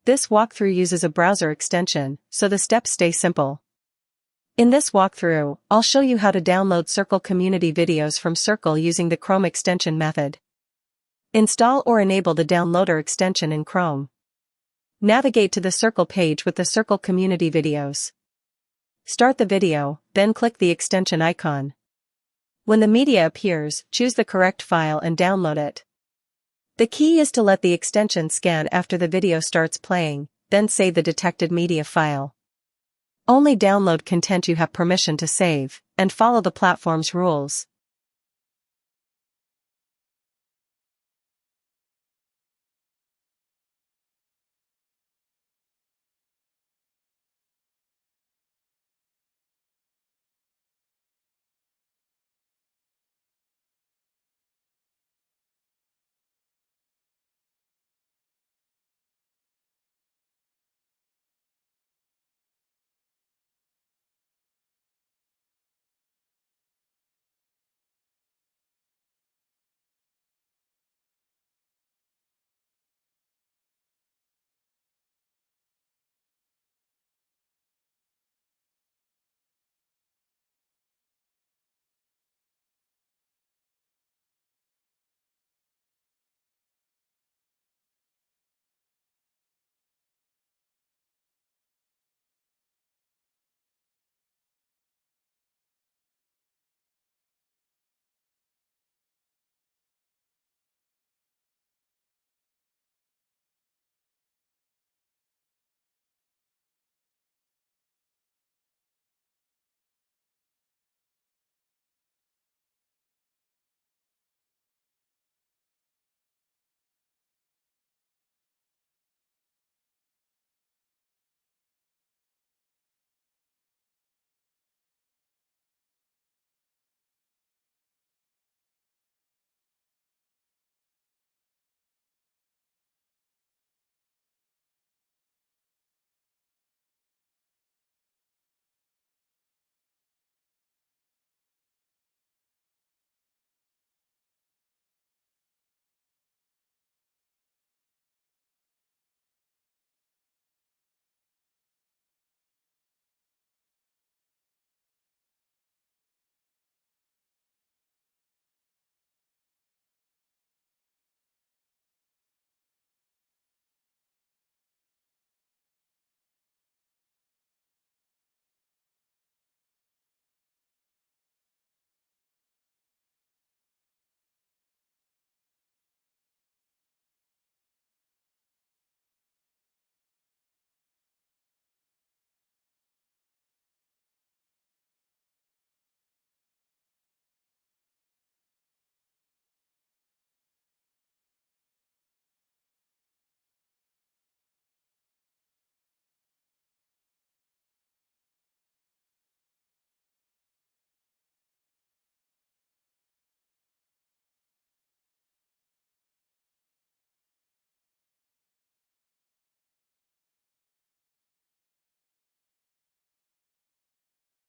This walkthrough uses a browser extension, so the steps stay simple. In this walkthrough, I'll show you how to download Circle community videos from Circle using the Chrome extension method. Install or enable the downloader extension in Chrome. Navigate to the Circle page with the Circle community videos. Start the video, then click the extension icon. When the media appears, choose the correct file and download it. The key is to let the extension scan after the video starts playing, then save the detected media file. Only download content you have permission to save, and follow the platform's rules.